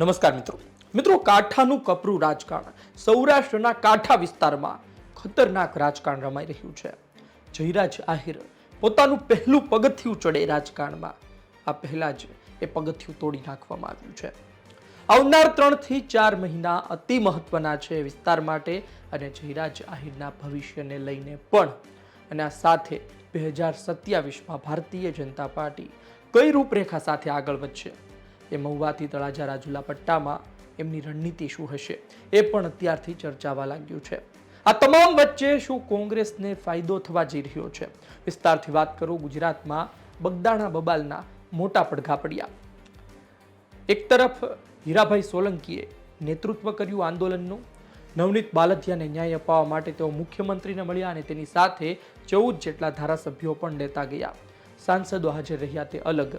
નમસ્કાર મિત્રો કાંઠાનું કપરું રાજકારણ સૌરાષ્ટ્રના કાંઠા વિસ્તારમાં ખતરનાક રાજકારણ રમાઈ રહ્યું છે। જયરાજ આહિર પોતાનું પહેલું પગથિયું ચડે રાજકારણમાં, આ પહેલા જ એ પગથિયું તોડી નાખવામાં આવ્યું છે। આવનાર 3 થી 4 મહિના અતિ મહત્વના છે વિસ્તાર માટે અને જયરાજ આહિરના ભવિષ્યને લઈને પણ। અને આ સાથે 2027માં ભારતીય જનતા પાર્ટી કઈ રૂપરેખા સાથે આગળ વધશે, એ મહુવાથી તળાજા રાજુલા પટ્ટામાં એમની રણનીતિ શું હશે એ પણ અત્યારથી ચર્ચાવા લાગ્યું છે। આ તમામ વચ્ચે શું કોંગ્રેસને ફાયદો થવા જઈ રહ્યો છે? વિસ્તારથી વાત કરું, ગુજરાતમાં બગદાણા બબાલના મોટા પડઘા પડ્યા। એક તરફ હીરાભાઈ સોલંકીએ નેતૃત્વ કર્યું આંદોલનનું, નવનીત બાલદિયાને ન્યાય અપાવવા માટે તેઓ મુખ્યમંત્રીને મળ્યા અને તેની સાથે 14 જેટલા ધારાસભ્યો પણ લેતા ગયા। સાંસદો હાજર રહ્યા તે અલગ,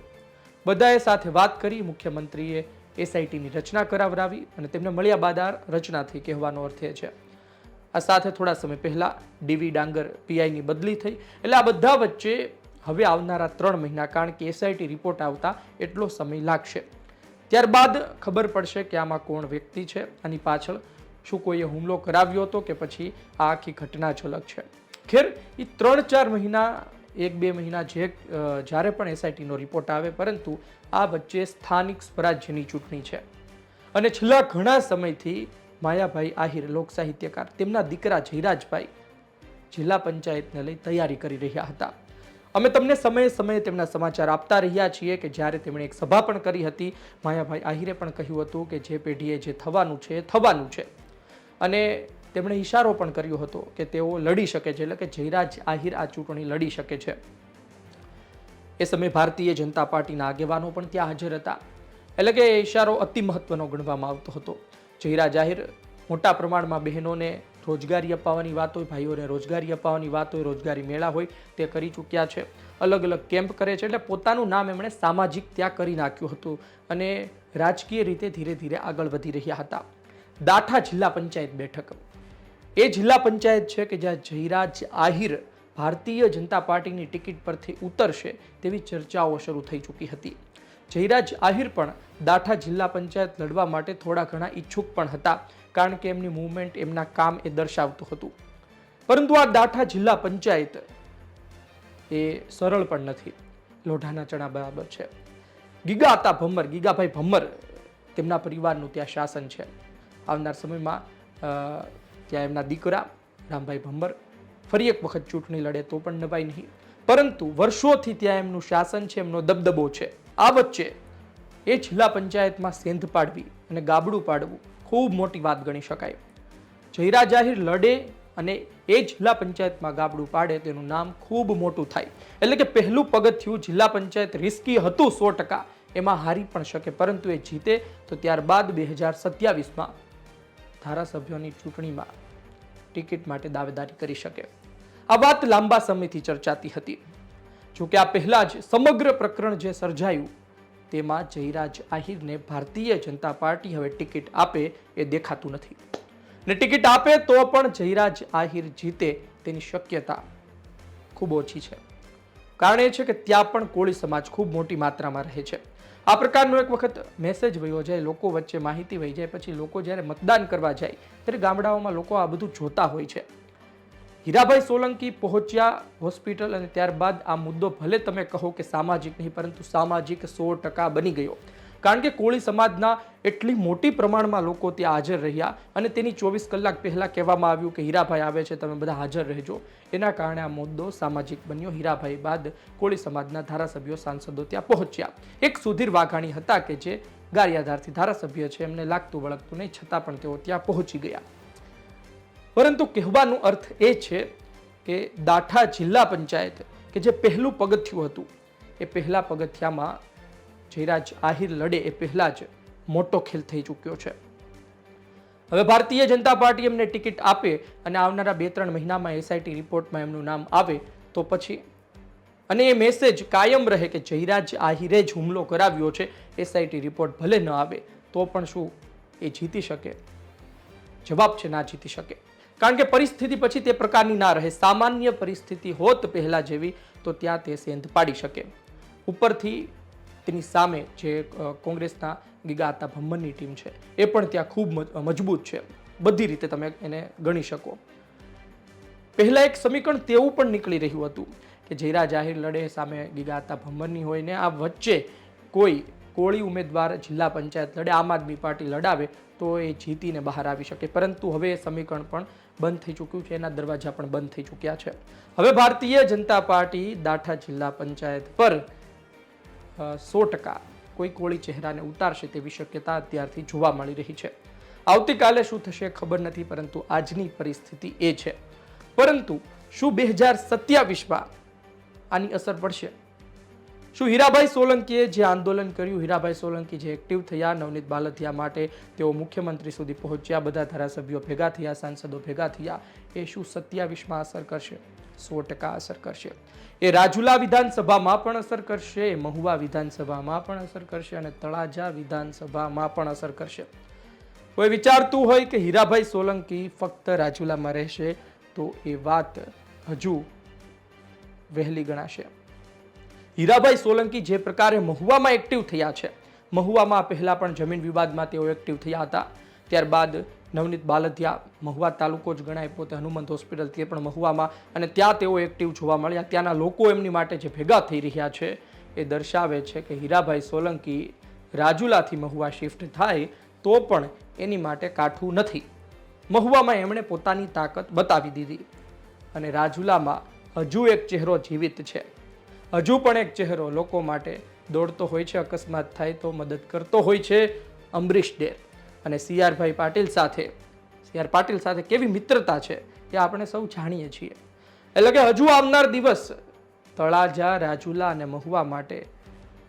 બધાએ સાથે વાત કરી। મુખ્યમંત્રીએ એસઆઈટીની રચના કરાવરાવી અને તેમને મળ્યા બાદ આ રચના થઈ કહેવાનો અર્થ એ છે। આ સાથે થોડા સમય પહેલા ડીવી ડાંગર પીઆઈની બદલી થઈ। એટલે આ બધા વચ્ચે હવે આવનારા 3 મહિના, કારણ કે એસઆઈટી રિપોર્ટ આવતા એટલો સમય લાગશે, ત્યારબાદ ખબર પડશે કે આમાં કોણ વ્યક્તિ છે, આની પાછળ શું કોઈએ હુમલો કરાવ્યો હતો કે પછી આ આખી ઘટના જ અલગ છે। ખેર, એ 3-4 મહિના, 1-2 મહિના જ્યારે પણ એસઆઈટીનો રિપોર્ટ આવે, પરંતુ આ વચ્ચે સ્થાનિક સ્વરાજ્યની ચૂંટણી છે અને છેલ્લા ઘણા સમયથી માયાભાઈ આહિર, લોક સાહિત્યકાર, તેમના દીકરા જયરાજભાઈ જિલ્લા પંચાયતને લઈ તૈયારી કરી રહ્યા હતા। અમે તમને સમયે સમયે તેમના સમાચાર આપતા રહ્યા છીએ કે જ્યારે તેમણે એક સભા પણ કરી હતી, માયાભાઈ આહિરે પણ કહ્યું હતું કે જે પેઢીએ જે થવાનું છે એ થવાનું છે અને તેમણે ઈશારો પણ કર્યો હતો કે તેઓ લડી શકે છે, એટલે કે જયરાજ આહિર આ ચૂંટણી લડી શકે છે। એ સમયે ભારતીય જનતા પાર્ટીના આગેવાનો પણ ત્યાં હાજર હતા, એટલે કે એ ઈશારો અતિ મહત્વનો ગણવામાં આવતો હતો। જયરાજ આહિર મોટા પ્રમાણમાં બહેનોને રોજગારી અપાવવાની વાત હોય, ભાઈઓને રોજગારી અપાવવાની વાત હોય, રોજગારી મેળા હોય તે કરી ચૂક્યા છે, અલગ અલગ કેમ્પ કરે છે, એટલે પોતાનું નામ એમણે સામાજિક ત્યાં કરી નાખ્યું હતું અને રાજકીય રીતે ધીરે ધીરે આગળ વધી રહ્યા હતા। દાઠા જિલ્લા પંચાયત બેઠક એ જિલ્લા પંચાયત છે કે જ્યાં જયરાજ આહિર ભારતીય જનતા પાર્ટીની ટિકિટ પરથી ઉતરશે તેવી ચર્ચાઓ શરૂ થઈ ચૂકી હતી। જયરાજ આહિર પણ દાઠા જિલ્લા પંચાયત લડવા માટે થોડા ઘણા ઈચ્છુક પણ હતા, કારણ કે એમની મૂવમેન્ટ, એમના કામ એ દર્શાવતું હતું, પરંતુ આ દાઠા જિલ્લા પંચાયત એ સરળ પણ નથી, લોઢાના ચણા બરાબર છે। ગીગાભાઈ ભમ્મર, તેમના પરિવારનું ત્યાં શાસન છે। આવનાર સમયમાં ત્યાં એમના દીકરા રામભાઈ ભમ્મર ફરી એક વખત ચૂંટણી લડે તો પણ નવાઈ નહીં, પરંતુ વર્ષોથી ત્યાં એમનું શાસન છે, એમનો દબદબો છે। આ વચ્ચે એ જિલ્લા પંચાયતમાં સેંધ પાડવી અને ગાબડું પાડવું ખૂબ મોટી વાત ગણી શકાય। જયરાજ આહિર લડે અને એ જિલ્લા પંચાયતમાં ગાબડું પાડે તેનું નામ ખૂબ મોટું થાય, એટલે કે પહેલું પગથિયું જિલ્લા પંચાયત રિસ્કી હતું 100%, એમાં હારી પણ શકે, પરંતુ એ જીતે તો ત્યારબાદ 2027માં ધારાસભ્યોની ચૂંટણીમાં ટિકિટ માટે દાવેદારી કરી શકે। આ વાત લાંબા સમયથી ચર્ચાતી હતી, જોકે આ પહેલા જ સમગ્ર પ્રકરણ જે સર્જાયું તેમાં જયરાજ આહિરને ભારતીય જનતા પાર્ટી હવે ટિકિટ આપે એ દેખાતું નથી, ને ટિકિટ આપે તો પણ જયરાજ આહિર જીતે તેની શક્યતા ખૂબ ઓછી છે। કારણ એ છે કે ત્યાં પણ કોળી સમાજ ખૂબ મોટી માત્રામાં રહે છે। આ પ્રકારનો એક વખત મેસેજ વયો જાય, લોકો વચ્ચે માહિતી વહી જાય, પછી લોકો જ્યારે મતદાન કરવા જાય ત્યારે ગામડાઓમાં લોકો આ બધું જોતા હોય છે। હીરાભાઈ સોલંકી પહોંચ્યા હોસ્પિટલ અને ત્યારબાદ આ મુદ્દો ભલે તમે કહો કે સામાજિક નહીં, પરંતુ સામાજિક 100% બની ગયો, કારણ કે કોળી સમાજના એટલી મોટી પ્રમાણમાં લોકો ત્યાં હાજર રહ્યા અને તેની 24 કલાક પહેલા કહેવામાં આવ્યું કે હીરાભાઈ આવે છે, તમે બધા હાજર રહેજો, એના કારણે આ મુદ્દો સામાજિક બન્યો। હીરાભાઈ બાદ કોળી સમાજના ધારાસભ્યો, સાંસદો ત્યાં પહોંચ્યા। એક સુધીર વાઘાણી હતા કે જે ગારિયાધારથી ધારાસભ્ય છે, એમને લાગતું વળગતું નહીં, છતાં પણ તેઓ ત્યાં પહોંચી ગયા। પરંતુ કહેવાનો અર્થ એ છે કે દાઠા જિલ્લા પંચાયત કે જે પહેલું પગથિયું હતું, એ પહેલા પગથિયામાં જયરાજ આહિર લડે એ પહેલા જ મોટો ખેલ થઈ ચૂક્યો છે। હવે ભારતીય જનતા પાર્ટી એમને ટિકિટ આપે અને આવનારા 2-3 મહિનામાં એસઆઈટી રિપોર્ટમાં એમનું નામ આવે તો પછી, અને એ મેસેજ કાયમ રહે કે જયરાજ આહિરે જ હુમલો કરાવ્યો છે, એસઆઈટી રિપોર્ટ ભલે ન આવે તો પણ શું એ જીતી શકે? જવાબ છે, ના જીતી શકે, કારણ કે પરિસ્થિતિ પછી તે પ્રકારની ના રહે। સામાન્ય પરિસ્થિતિ હોત પહેલા જેવી તો ત્યાં તે સેંધ પાડી શકે। ઉપરથી તેની સામે જે કોંગ્રેસના ગીગા આતા ભમ્મનની ટીમ છે એ પણ ત્યાં ખૂબ મજબૂત છે, બધી રીતે તમે એને ગણી શકો. પહેલા એક સમીકરણ તેવું પણ નીકળી રહ્યું હતું કે જયરાજ આહિર લડે, સામે ગીગા આતા ભમ્મનની હોય ને આ વચ્ચે કોઈ કોળી ઉમેદવાર જિલ્લા પંચાયત લડે, આમ આદમી પાર્ટી લડાવે તો એ જીતીને બહાર આવી શકે. પરંતુ હવે એ સમીકરણ પણ બંધ થઈ ચૂક્યું છે, એના દરવાજા પણ બંધ થઈ ચૂક્યા છે. હવે ભારતીય જનતા પાર્ટી દાઠા જિલ્લા પંચાયત પર 100% કોઈ કોળી ચહેરાને ઉતારશે તેવી શક્યતા અત્યારથી જોવા મળી રહી છે. આવતીકાલે શું થશે ખબર નથી, પરંતુ આજની પરિસ્થિતિ એ છે. પરંતુ શું 2027માં આની અસર પડશે? શું હીરાભાઈ સોલંકીએ જે આંદોલન કર્યું, હીરાભાઈ સોલંકી જે એક્ટિવ થયા નવનીત બાલદિયા માટે, તેઓ મુખ્યમંત્રી સુધી પહોંચ્યા, બધા ધારાસભ્યો ભેગા થયા, સાંસદો ભેગા થયા, એ શું 27માં અસર કરશે? 100% અસર કરશે. એ રાજુલા વિધાનસભામાં પણ અસર કરશે, મહુવા વિધાનસભામાં પણ અસર કરશે અને તળાજા વિધાનસભામાં પણ અસર કરશે. કોઈ વિચારતું હોય કે હીરાભાઈ સોલંકી ફક્ત રાજુલામાં રહેશે તો એ વાત હજુ વહેલી ગણાશે. હીરાભાઈ સોલંકી જે પ્રકારે મહુવામાં એક્ટિવ થયા છે, મહુવામાં પહેલા પણ જમીન વિવાદમાં તેઓ એક્ટિવ થયા હતા, ત્યારબાદ નવનીત બાલદિયા, મહુવા તાલુકો જ ગણાય પોતે, હનુમંત હોસ્પિટલ તે પણ મહુવામાં, અને ત્યાં તેઓ એક્ટિવ જોવા મળ્યા. ત્યાંના લોકો એમની માટે જે ભેગા થઈ રહ્યા છે એ દર્શાવે છે કે હીરાભાઈ સોલંકી રાજુલાથી મહુવા શિફ્ટ થાય તો પણ એની માટે કાઠું નથી. મહુવામાં એમણે પોતાની તાકાત બતાવી દીધી અને રાજુલામાં હજુ એક ચહેરો જીવિત છે, હજુ પણ એક ચહેરો લોકો માટે દોડતો હોય છે, અકસ્માત થાય તો મદદ કરતો હોય છે, અમરીશ ડેર. અને CR પાટીલ સાથે કેવી મિત્રતા છે એ આપણે સૌ જાણીએ છીએ. એટલે કે હજુ આવનાર દિવસ તળાજા, રાજુલા અને મહુવા માટે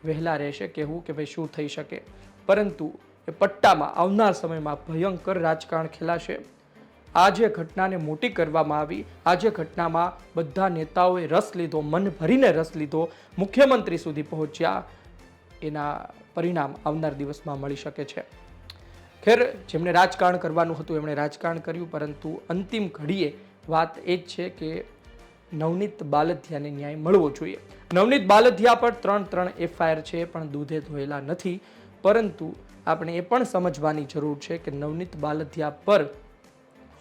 વહેલા રહેશે કહેવું કે ભાઈ શું થઈ શકે. પરંતુ એ પટ્ટામાં આવનાર સમયમાં ભયંકર રાજકારણ ખેલાશે. આ જે ઘટનાને મોટી કરવામાં આવી, આ જે ઘટનામાં બધા નેતાઓએ રસ લીધો, મન ભરીને રસ લીધો, મુખ્યમંત્રી સુધી પહોંચ્યા, એના પરિણામ આવનાર દિવસમાં મળી શકે છે. ખેર, જેમણે રાજકારણ કરવાનું હતું એમણે રાજકારણ કર્યું, પરંતુ અંતિમ ઘડીએ વાત એ જ છે કે નવનીત બાલદિયાને ન્યાય મળવો જોઈએ. નવનીત બાલદિયા પર 3 FIR છે પણ દૂધે ધોયેલા નથી. પરંતુ આપણે એ પણ સમજવાની જરૂર છે કે નવનીત બાલદિયા પર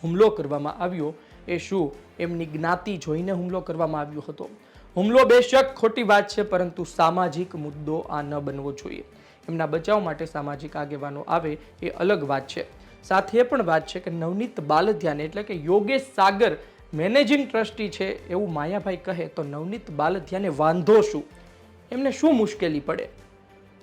હુમલો કરવામાં આવ્યો એ શું એમની જ્ઞાતિ જોઈને હુમલો કરવામાં આવ્યો હતો? હુમલો બેશક ખોટી વાત છે, પરંતુ સામાજિક મુદ્દો આ ન બનવો જોઈએ. એમના બચાવ માટે સામાજિક આગેવાનો આવે એ અલગ વાત છે. સાથે એ પણ વાત છે કે નવનીત બાલદિયાને, એટલે કે યોગેશ સાગર મેનેજિંગ ટ્રસ્ટી છે એવું માયાભાઈ કહે તો નવનીત બાલદિયાને વાંધો શું? એમને શું મુશ્કેલી પડે?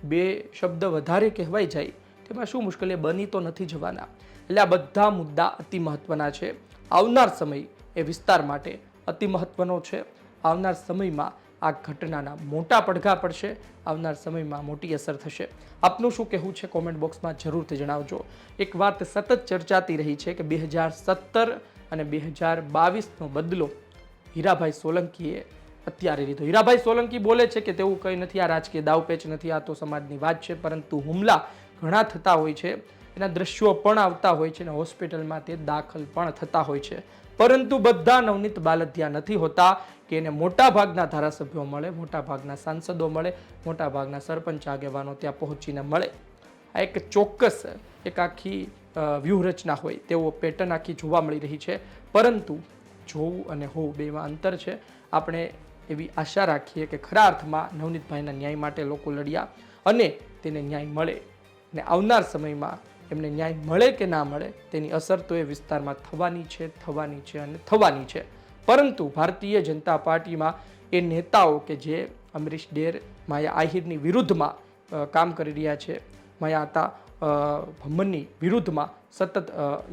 2 શબ્દ વધારે કહેવાય જાય તેમાં શું મુશ્કેલી? બની તો નથી જવાના. એટલે આ બધા મુદ્દા અતિ મહત્વના છે. આવનાર સમય એ વિસ્તાર માટે અતિ મહત્વનો છે. આવનાર સમયમાં આ ઘટનાના મોટા પડઘા પડશે, આવનાર સમયમાં મોટી અસર થશે. આપનું શું કહેવું છે કોમેન્ટ બોક્સમાં જરૂરથી જણાવજો. એક વાત સતત ચર્ચાતી રહી છે કે 2017 અને 2022નો બદલો હીરાભાઈ સોલંકીએ અત્યારે લીધો. હીરાભાઈ સોલંકી બોલે છે કે તેવું કંઈ નથી, આ રાજકીય દાવપેચ નથી, આ તો સમાજની વાત છે, પરંતુ હુમલા ઘણા થતા હોય છે, એના દ્રશ્યો પણ આવતા હોય છે અને હોસ્પિટલમાં તે દાખલ પણ થતા હોય છે. પરંતુ બધા નવનીત બાલદિયા નથી હોતા કે એને મોટા ભાગના ધારાસભ્યો મળે, મોટા ભાગના સાંસદો મળે, મોટા ભાગના સરપંચ આગેવાનો ત્યાં પહોંચીને મળે. આ એક ચોક્કસ એક આખી વ્યૂહરચના હોય તેવો પેટર્ન આખી જોવા મળી રહી છે. પરંતુ જોવું અને હોવું બેમાં અંતર છે. આપણે એવી આશા રાખીએ કે ખરા અર્થમાં નવનીતભાઈના ન્યાય માટે લોકો લડ્યા અને તેને ન્યાય મળે, અને આવનાર સમયમાં એમને ન્યાય મળે કે ના મળે તેની અસર તો એ વિસ્તારમાં થવાની છે. પરંતુ ભારતીય જનતા પાર્ટીમાં એ નેતાઓ કે જે અમરીશ ડેર, માયા આહિરની વિરુદ્ધમાં કામ કરી રહ્યા છે, માયા આતા ભમ્મનની વિરુદ્ધમાં સતત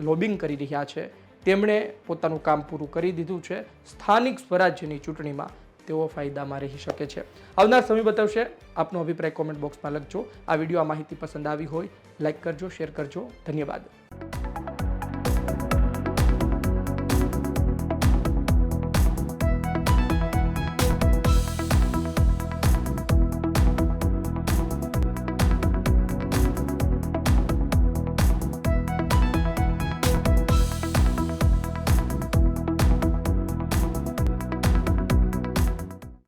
લોબિંગ કરી રહ્યા છે, તેમણે પોતાનું કામ પૂરું કરી દીધું છે. સ્થાનિક સ્વરાજ્યની ચૂંટણીમાં તેઓ ફાયદામાં રહી શકે છે. આવનાર સમય બતાવશે. આપનો અભિપ્રાય કોમેન્ટ બોક્સમાં લખજો. આ વિડીયો, આ માહિતી પસંદ આવી હોય લાઈક કરજો, શેર કરજો. ધન્યવાદ.